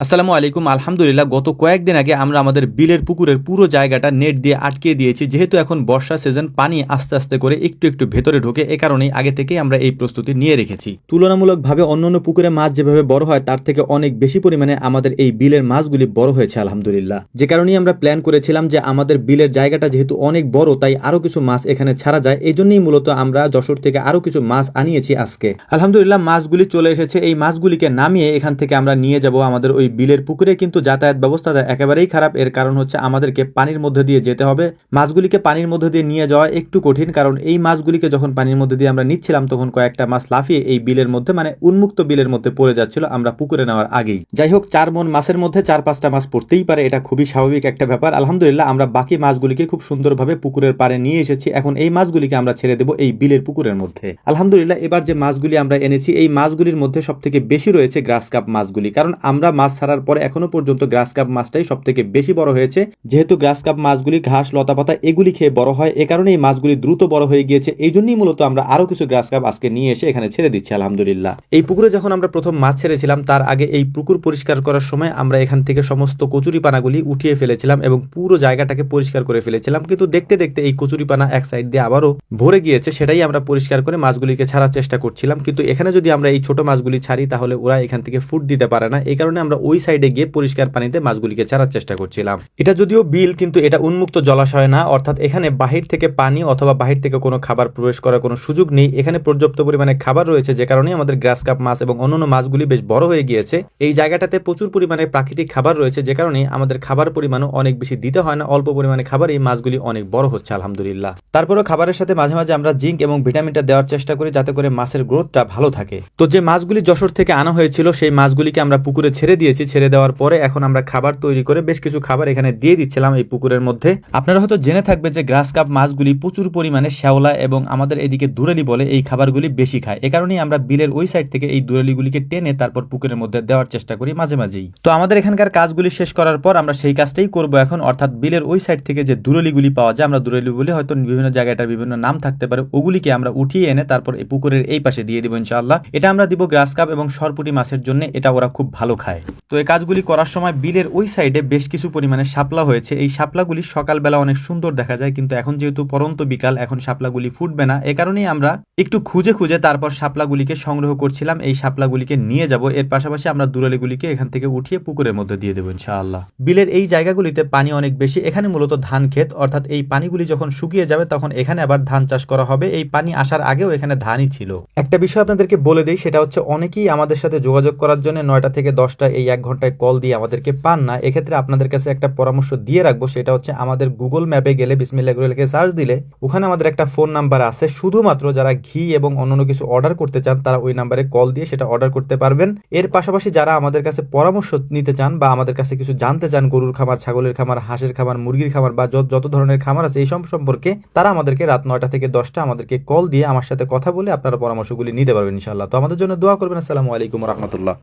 আসসালামু আলাইকুম। আলহামদুলিল্লাহ গত কয়েকদিন আগে আমরা আমাদের বিলের পুকুরের পুরো জায়গাটা নেট দিয়ে আটকে দিয়েছি, যেহেতু এখন বর্ষা সিজন, পানি আস্তে আস্তে করে একটু একটু ভেতরে ঢোকে। এ কারণেই আগে থেকেই আমরা এই প্রস্তুতি নিয়ে রেখেছি। তুলনামূলকভাবে অন্যান্য পুকুরে মাছ যেভাবে বড় হয় তার থেকে অনেক বেশি পরিমাণে আমাদের এই বিলের মাছগুলি বড় হয়েছে আলহামদুলিল্লাহ। যে কারণেই আমরা প্ল্যান করেছিলাম যে আমাদের বিলের জায়গাটা যেহেতু অনেক বড়, তাই আরো কিছু মাছ এখানে ছাড়া যায়। এই জন্যই মূলত আমরা যশোর থেকে আরো কিছু মাছ আনিয়েছি আজকে। আলহামদুলিল্লাহ মাছগুলি চলে এসেছে। এই মাছগুলিকে নামিয়ে এখান থেকে আমরা নিয়ে যাব আমাদের ওই বিলের পুকুরে। কিন্তু যাতায়াত ব্যবস্থাটা একেবারেই খারাপ। এর কারণ হচ্ছে আমাদেরকে পানির মধ্যে দিয়ে যেতে হবে। মাছগুলিকে পানির মধ্যে দিয়ে নিয়ে যাওয়া একটু কঠিন, কারণ এই মাছগুলিকে যখন পানির মধ্যে দিয়ে আমরা নিচ্ছিলাম তখন কয়েকটা মাছ লাফিয়ে এই বিলের মধ্যে, মানে উন্মুক্ত বিলের মধ্যে পড়ে যাচ্ছিল আমরা পুকুরে নেওয়ার আগেই। যাই হোক, 4 মণ মাছের মধ্যে 4-5টা মাছ পড়তেই পারে, এটা খুবই স্বাভাবিক একটা ব্যাপার। আলহামদুলিল্লাহ আমরা বাকি মাছগুলিকে খুব সুন্দরভাবে পুকুরের পাড়ে নিয়ে এসেছি। এখন এই মাছগুলিকে আমরা ছেড়ে দেবো এই বিলের পুকুরের মধ্যে। আলহামদুলিল্লাহ এবার যে মাছগুলি আমরা এনেছি এই মাছগুলির মধ্যে সব থেকে বেশি রয়েছে গ্রাস কাপ মাছগুলি, কারণ আমরা মাছ ছাড়ার পরে এখনো পর্যন্ত গ্রাস কাপ মাছটাই সব থেকে বেশি বড় হয়েছে। যেহেতু গ্রাস কাপ মাছগুলি ঘাস, লতাপাতা এগুলি খেয়ে বড় হয়, এ কারণে এই মাছগুলি দ্রুত বড় হয়ে গিয়েছে। এই জন্যই মূলত আমরা আরো কিছু গ্রাস কাপ আজকে নিয়ে এসে এখানে ছেড়ে দিচ্ছি আলহামদুলিল্লাহ। এই পুকুরে যখন আমরা প্রথম মাছ ছেড়েছিলাম তার আগে এই পুকুর পরিষ্কার করার সময় আমরা এখান থেকে সমস্ত কচুরিপানাগুলি উঠিয়ে ফেলেছিলাম এবং পুরো জায়গাটাকে পরিষ্কার করে ফেলেছিলাম। কিন্তু দেখতে দেখতে এই কচুরিপানা এক সাইড দিয়ে আবারও ভরে গিয়েছে, সেটাই আমরা পরিষ্কার করে মাছগুলিকে ছাড়ার চেষ্টা করছিলাম। কিন্তু এখানে যদি আমরা এই ছোট মাছগুলি ছাড়ি তাহলে ওরা এখান থেকে ফুট দিতে পারে না। এই কারণে আমরা ওই সাইডে গিয়ে পরিষ্কার পানিতে মাছগুলিকে ছাড়ার চেষ্টা করছিলাম। এটা যদিও বিল, কিন্তু এটা উন্মুক্ত জলাশয় না, অর্থাৎ এখানে বাহির থেকে পানি অথবা বাহির থেকে কোনো খাবার প্রবেশ করার কোনো সুযোগ নেই। এখানে পর্যাপ্ত পরিমাণে খাবার রয়েছে, যে কারণে আমাদের গ্রাস কাপ মাছ এবং অন্যান্য মাছগুলি বেশ বড় হয়ে গিয়েছে। এই জায়গাটাতে প্রচুর পরিমাণে প্রাকৃতিক খাবার রয়েছে, যে কারণে আমাদের খাবার পরিমাণও অনেক বেশি দিতে হয় না। অল্প পরিমাণে খাবার এই মাছগুলি অনেক বড় হচ্ছে আলহামদুলিল্লাহ। তারপরেও খাবারের সাথে মাঝে মাঝে আমরা জিঙ্ক এবং ভিটামিনটা দেওয়ার চেষ্টা করি, যাতে করে মাছের গ্রোথটা ভালো থাকে। তো যে মাছগুলি যশোর থেকে আনা হয়েছিল সেই মাছগুলিকে আমরা পুকুরে ছেড়ে দিয়েছি। ছেড়ে দেওয়ার পরে এখন আমরা খাবার তৈরি করে বেশ কিছু খাবার এখানে দিয়ে দিচ্ছিলাম এই পুকুরের মধ্যে। আপনারা হয়তো জেনে থাকবেন যে গ্রাস কাপ মাছগুলি প্রচুর পরিমাণে শ্যাওলা এবং আমাদের এদিকে দুরেলি বলে এই খাবারগুলি বেশি খায়। এ কারণেই আমরা বিলের ওই সাইড থেকে এই দুরেলিগুলিকে টেনে তারপর পুকুরের মধ্যে দেওয়ার চেষ্টা করি মাঝে মাঝেই। তো আমাদের এখানকার কাজগুলি শেষ করার পর আমরা সেই কাজটাই করব এখন, অর্থাৎ বিলের ওই সাইড থেকে যে দুরেলিগুলি পাওয়া যায়, আমরা দুরেলি বলি, হয়তো বিভিন্ন জায়গাটার বিভিন্ন নাম থাকতে পারে, ওগুলিকে আমরা উঠিয়ে এনে তারপর এই পুকুরের এই পাশে দিয়ে দিব ইনশাআল্লাহ। এটা আমরা দিব গ্রাস কাপ এবং সরপুটি মাছের জন্য, এটা ওরা খুব ভালো খায়। তো এই কাজগুলি করার সময় বিলের ওই সাইডে বেশ কিছু পরিমাণে শাপলা হয়েছে। এই শাপলাগুলি সকালবেলা অনেক সুন্দর দেখা যায়, কিন্তু এখন যেহেতু পরন্ত বিকাল, এখন শাপলাগুলি ফুটবে না। এ কারণেই আমরা একটু খুঁজে খুঁজে তারপর শাপলাগুলিকে সংগ্রহ করছিলাম। এই শাপলাগুলিকে নিয়ে যাব। এর পাশাপাশি আমরা দুরালিগুলিকে এখান থেকে উঠিয়ে পুকুরের মধ্যে দিয়ে দেবো ইনশাআল্লাহ। বিলের এই জায়গাগুলিতে পানি অনেক বেশি। এখানে মূলত ধান ক্ষেত, অর্থাৎ এই পানিগুলি যখন শুকিয়ে যাবে তখন এখানে আবার ধান চাষ করা হবে। এই পানি আসার আগেও এখানে ধানই ছিল। একটা বিষয় আপনাদেরকে বলে দেই, সেটা হচ্ছে অনেকেই আমাদের সাথে যোগাযোগ করার জন্য 9টা থেকে 10টা এই 1 ঘন্টায় কল দিয়ে আমাদেরকে পান না। এক্ষেত্রে আপনাদের কাছে একটা পরামর্শ দিয়ে রাখবো, সেটা হচ্ছে আমাদের গুগল ম্যাপে গেলে বিসমিল্লাহ করে লিখে সার্চ দিলে ওখানে আমাদের একটা ফোন নাম্বার আছে। শুধুমাত্র যারা ঘি এবং অন্যান্য কিছু অর্ডার করতে চান তারা ওই নাম্বারে কল দিয়ে সেটা অর্ডার করতে পারবেন। এর পাশাপাশি যারা আমাদের কাছে পরামর্শ নিতে চান বা আমাদের কাছে কিছু জানতে চান, গরুর খামার, ছাগলের খামার, হাঁসের খামার, মুরগির খামার বা যত ধরনের খামার আছে এই সব সম্পর্কে, তারা আমাদেরকে রাত 9টা থেকে 10টা আমাদেরকে কল দিয়ে আমার সাথে কথা বলে আপনারা পরামর্শগুলি নিতে পারবেন ইনশাআল্লাহ। তো আমাদের জন্য দোয়া করবেন। আসসালামু আলাইকুম ওয়া রাহমাতুল্লাহ।